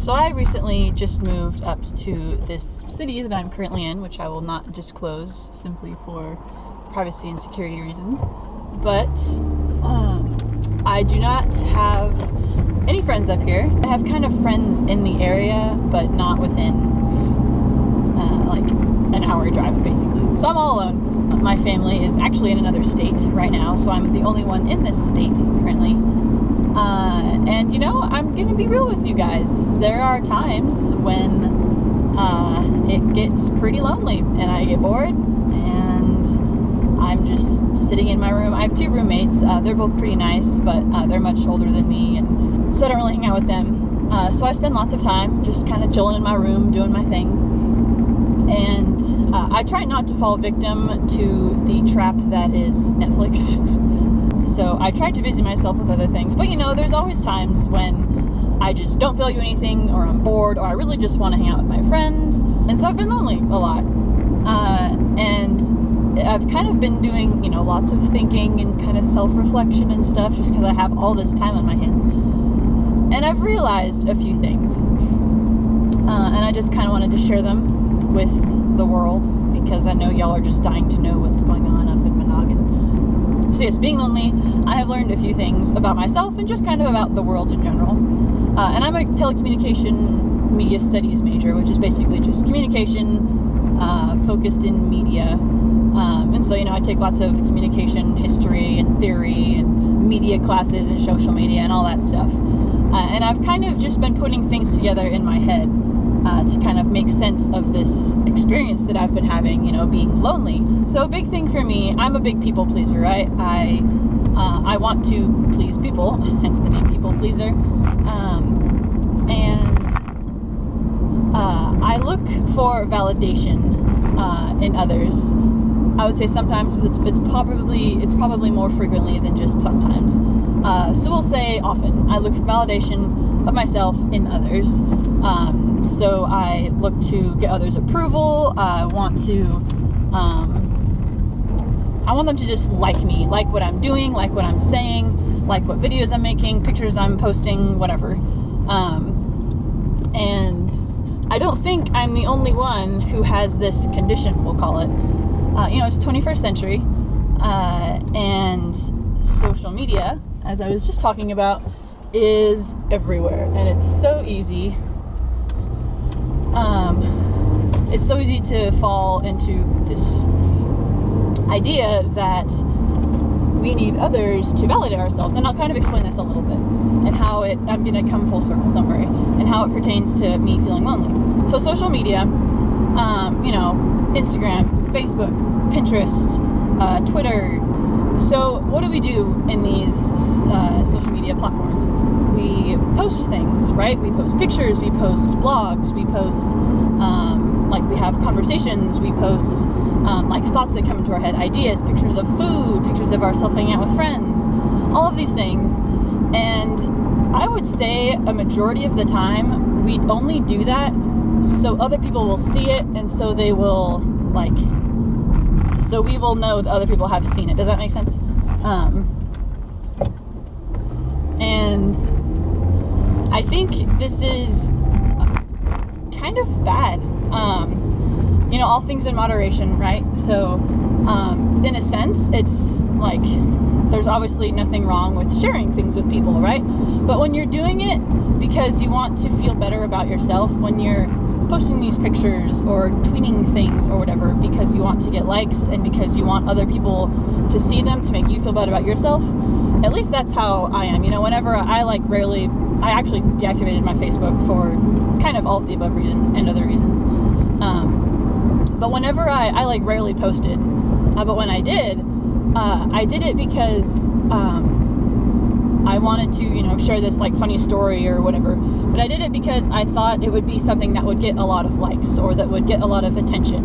So I recently just moved up to this city that I'm currently in, which I will not disclose simply for privacy and security reasons. But I do not have any friends up here. I have kind of friends in the area, but not within like an hour drive, basically. So I'm all alone. My family is actually in another state right now, so I'm the only one in this state currently. And you know, I'm gonna be real with you guys. There are times when it gets pretty lonely and I get bored and I'm just sitting in my room. I have two roommates. They're both pretty nice, but they're much older than me, and so I don't really hang out with them. So I spend lots of time just kind of chilling in my room, doing my thing. And I try not to fall victim to the trap that is Netflix. So I try to busy myself with other things. But you know, there's always times when I just don't feel like doing anything, or I'm bored, or I really just want to hang out with my friends. And so I've been lonely a lot. And I've kind of been doing, you know, lots of thinking and kind of self-reflection and stuff, just because I have all this time on my hands. And I've realized a few things. And I just kind of wanted to share them with the world, because I know y'all are just dying to know what's going on up in Monoghan. So yes, being lonely, I have learned a few things about myself and just kind of about the world in general. And I'm a telecommunication media studies major, which is basically just communication focused in media. And so, you know, I take lots of communication history and theory and media classes and social media and all that stuff. And I've kind of just been putting things together in my head to kind of make sense of this experience that I've been having, you know, being lonely. So a big thing for me, I'm a big people pleaser, right? I want to please people, hence the name people pleaser. I look for validation in others. I would say sometimes, but it's probably more frequently than just sometimes. So we'll say often. I look for validation of myself in others. So I look to get others' approval. I want them to just like me, like what I'm doing, like what I'm saying, like what videos I'm making, pictures I'm posting, whatever. And I don't think I'm the only one who has this condition, we'll call it. You know, it's 21st century, and social media, as I was just talking about, is everywhere, and it's so easy. It's so easy to fall into this idea that we need others to validate ourselves, and I'll kind of explain this a little bit, and how I'm gonna come full circle, don't worry, and how it pertains to me feeling lonely. So social media, you know, Instagram, Facebook, Pinterest, Twitter. So what do we do in these social media platforms? We post things, right? We post pictures, we post blogs, we post, like we have conversations, we post like thoughts that come into our head, ideas, pictures of food, pictures of ourselves hanging out with friends, all of these things. And I would say a majority of the time, we only do that so other people will see it, and so they will, like, so we will know that other people have seen it. Does that make sense? And I think this is kind of bad. You know, all things in moderation, right? So, in a sense, it's like, there's obviously nothing wrong with sharing things with people, right? But when you're doing it because you want to feel better about yourself, when you're posting these pictures or tweeting things or whatever because you want to get likes and because you want other people to see them to make you feel better about yourself, at least that's how I am. You know, whenever I actually deactivated my Facebook for kind of all of the above reasons and other reasons. But whenever I like rarely posted, but when I did it because I wanted to, you know, share this like funny story or whatever, but I did it because I thought it would be something that would get a lot of likes or that would get a lot of attention.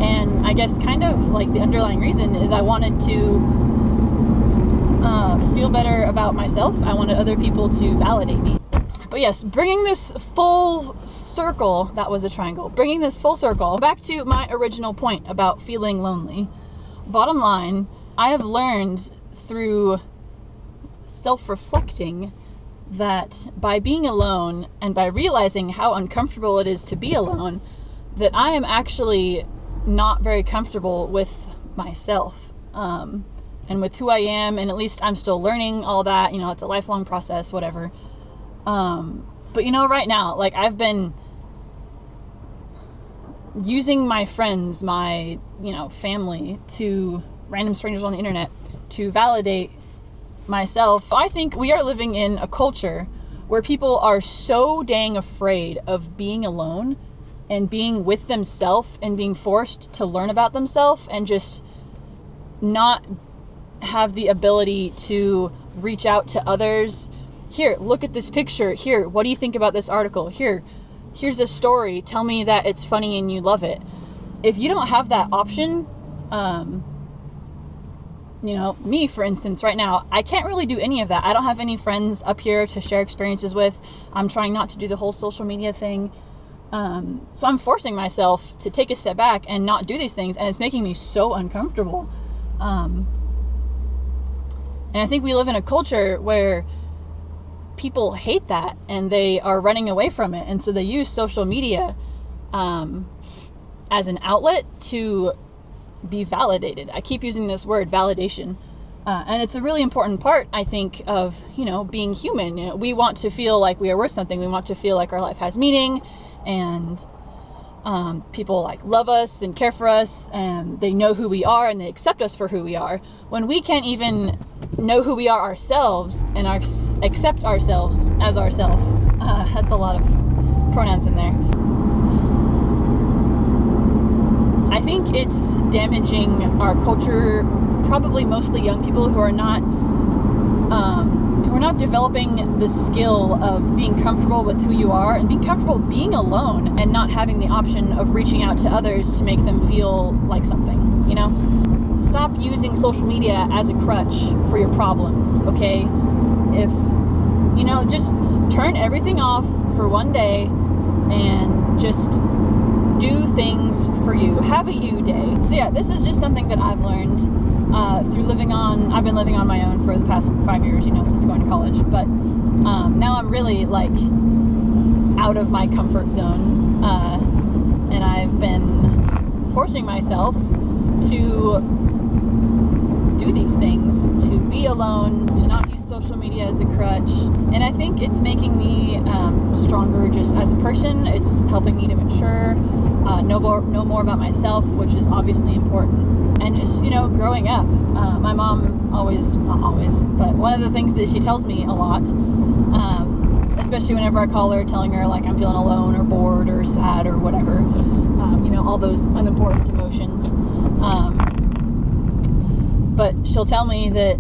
And I guess kind of like the underlying reason is I wanted to feel better about myself. I wanted other people to validate me. But yes, bringing this full circle, that was a triangle, bringing this full circle back to my original point about feeling lonely. Bottom line, I have learned through self-reflecting that by being alone and by realizing how uncomfortable it is to be alone, that I am actually not very comfortable with myself, and with who I am, and at least I'm still learning all that, you know, it's a lifelong process, whatever. But you know, right now, like, I've been using my friends, my, you know, family, to random strangers on the internet to validate myself. I think we are living in a culture where people are so dang afraid of being alone and being with themselves and being forced to learn about themselves and just not have the ability to reach out to others. Here, look at this picture. Here, what do you think about this article? Here's a story. Tell me that it's funny and you love it. If you don't have that option, you know, me, for instance, right now, I can't really do any of that. I don't have any friends up here to share experiences with. I'm trying not to do the whole social media thing. So I'm forcing myself to take a step back and not do these things, and it's making me so uncomfortable. And I think we live in a culture where people hate that and they are running away from it, and so they use social media as an outlet to be validated. I keep using this word, validation, and it's a really important part, I think, of, you know, being human. You know, we want to feel like we are worth something. We want to feel like our life has meaning, and people like love us and care for us, and they know who we are and they accept us for who we are. When we can't even know who we are ourselves and accept ourselves as ourselves, that's a lot of pronouns in there. I think it's damaging our culture, probably mostly young people who are not developing the skill of being comfortable with who you are and being comfortable being alone and not having the option of reaching out to others to make them feel like something, you know? Stop using social media as a crutch for your problems, okay? If, you know, just turn everything off for one day and just do things for you. Have a you day. So yeah, this is just something that I've learned through I've been living on my own for the past 5 years, you know, since going to college. But now I'm really, like, out of my comfort zone. And I've been forcing myself to do these things, to be alone, to not use social media as a crutch. And I think it's making me stronger just as a person. It's helping me to mature, know more about myself, which is obviously important. And just, you know, growing up. My mom not always, but one of the things that she tells me a lot, especially whenever I call her telling her, like, I'm feeling alone or bored or sad or whatever, you know, all those unimportant emotions. But she'll tell me that,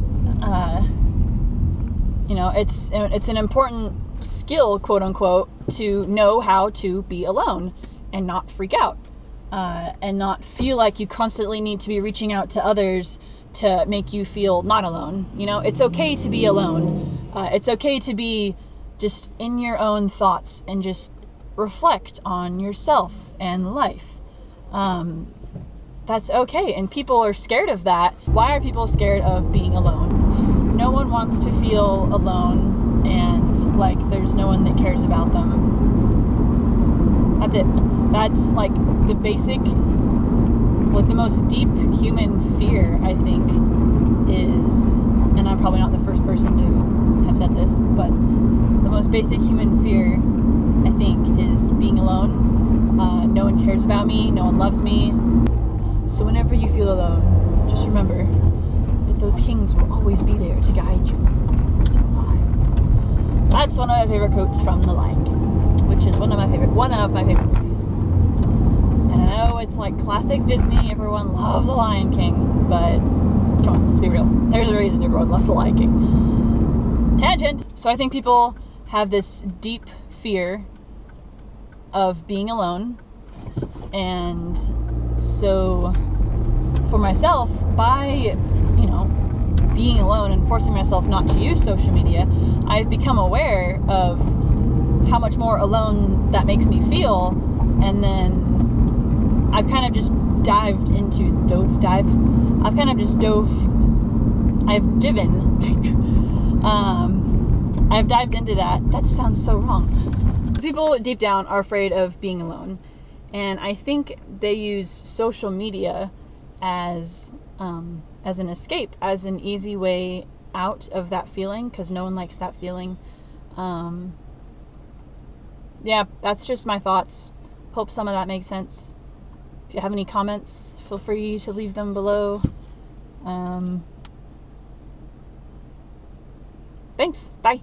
you know, it's an important skill, quote unquote, to know how to be alone and not freak out, and not feel like you constantly need to be reaching out to others to make you feel not alone. You know, it's okay to be alone. It's okay to be just in your own thoughts and just reflect on yourself and life. That's okay, and people are scared of that. Why are people scared of being alone? No one wants to feel alone and like there's no one that cares about them. That's it. That's like the basic, like the most deep human fear, I think, is, and I'm probably not the first person to have said this, but the most basic human fear, I think, is being alone. No one cares about me, no one loves me. So whenever you feel alone, just remember that those kings will always be there to guide you, and so will I. That's one of my favorite quotes from The Lion King, which is one of my favorite movies. And I know it's like classic Disney, everyone loves The Lion King, but come on, let's be real. There's a reason everyone loves The Lion King. Tangent! So I think people have this deep fear of being alone, and so for myself, by, you know, being alone and forcing myself not to use social media, I've become aware of how much more alone that makes me feel, and then I've kind of just I've diven I've dived into that. That sounds so wrong. People deep down are afraid of being alone. And I think they use social media as an escape, as an easy way out of that feeling, because no one likes that feeling. Yeah, that's just my thoughts. Hope some of that makes sense. If you have any comments, feel free to leave them below. Thanks. Bye.